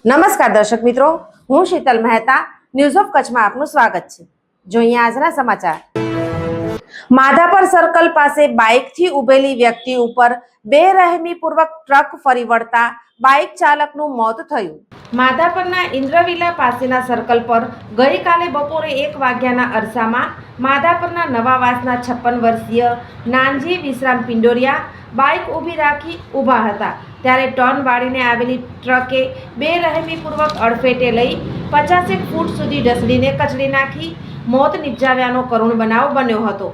નમસ્કાર દર્શક મિત્રો, હું શીતલ મહેતા ન્યૂઝ ઓફ કચ્છમાં આપનું સ્વાગત છે। જોઈએ આજના સમાચાર। માધાપર સર્કલ પાસે બાઇકથી ઉભેલી વ્યક્તિ ઉપર બેરહેમીપૂર્વક ટ્રક ફરી વળતા બાઇક ચાલકનું મોત થયું। માધાપરના ઇન્દ્રવિલા પાસેના સર્કલ પર ગઈકાલે બપોરે 1 વાગ્યાના અરસામાં માધાપરના નવાવાસના 56 વર્ષીય નાનજી વિશ્રામ પિંડોરિયા બાઇક ઊભી રાખી ઊભા હતા ત્યારે ટર્ન વાળીને આવેલી ટ્રકે બેરહેમીપૂર્વક અડફેટે લઈ 50 ફૂટ સુધી ઢસડીને કચડી નાખી મોત નિપજાવ્યાનો કરુણ બનાવ બન્યો હતો।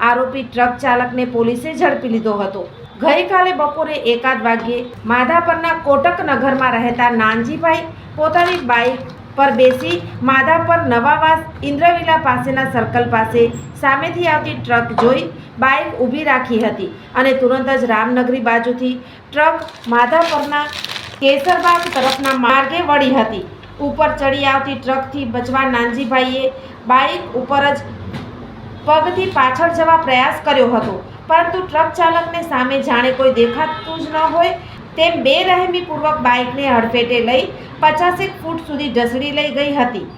આરોપી ટ્રક ચાલકને પોલીસે ઝડપી લીધો હતો। ગઈકાલે બપોરે 1 વાગ્યે માધાપરના કોટક નગરમાં રહેતા નાનજીભાઈ પોતાની બાઇક પર બેસી માધાપર નવાવાસ ઇન્દ્રવિલા પાસેના સર્કલ પાસે સામેથી આવતી ટ્રક જોઈ બાઇક ઊભી રાખી હતી અને તુરંત જ રામનગરી બાજુથી ટ્રક માધાપરના કેસરબાગ તરફના માર્ગે વળી હતી। ઉપર ચડી આવતી ટ્રકથી બચવા નાનજીભાઈએ બાઇક ઉપર જ પગથી પાછળ જવા પ્રયાસ કર્યો હતો, પરંતુ ટ્રક ચાલકને સામે જાણે કોઈ દેખાતું જ ન હોય તેમ બેરહેમીપૂર્વક બાઇકને હડફેટે લઈ 50 ફૂટ સુધી ઢસડી લઈ ગઈ હતી।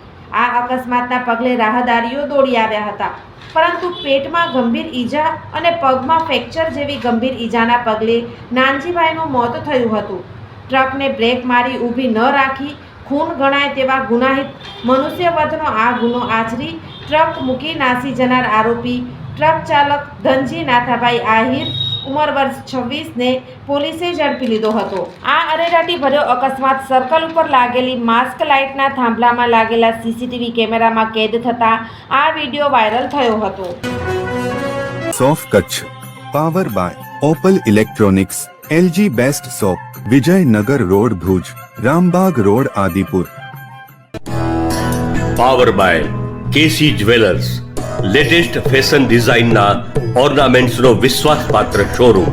આ અકસ્માતના પગલે રાહદારીઓ દોડી આવ્યા હતા, પરંતુ પેટમાં ગંભીર ઈજા અને પગમાં ફ્રેક્ચર જેવી ગંભીર ઈજાના પગલે નાનજીભાઈનું મોત થયું હતું। ટ્રકને બ્રેક મારી ઊભી ન રાખી ખૂન ગણાય તેવા ગુનાહિત મનુષ્યવધનો આ ગુનો આચરી ટ્રક મૂકી નાસી જનાર આરોપી ટ્રક ચાલક ધનજી નાથાભાઈ આહિર ઉંમર વર્ષ 26 ને પોલીસે ઝડપી લીધો હતો। આ અરેરાટી ભર્યો અકસ્માત સર્કલ ઉપર લાગેલી માસ્ક લાઇટના થાંભલામાં લાગેલા સીસીટીવી કેમેરામાં કેદ થતા આ વિડીયો વાયરલ થયો હતો। સોફ Kutch power by Opal electronics, LG best shop, Vijaynagar road Bhuj, Rambag road Adipur. Power by KC jewellers, latest fashion ડિઝાઇનના ઓર્નામેન્ટ્સનો વિશ્વાસપાત્ર શોરૂમ,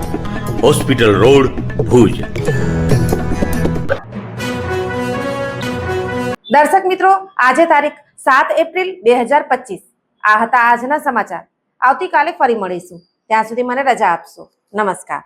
હોસ્પિટલ રોડ ભુજ। દર્શક મિત્રો, આજે તારીખ 7 એપ્રિલ 2025 આ હતા આજના સમાચાર। આવતીકાલે ફરી મળીશું, ત્યાં સુધી મને રજા આપશો। નમસ્કાર।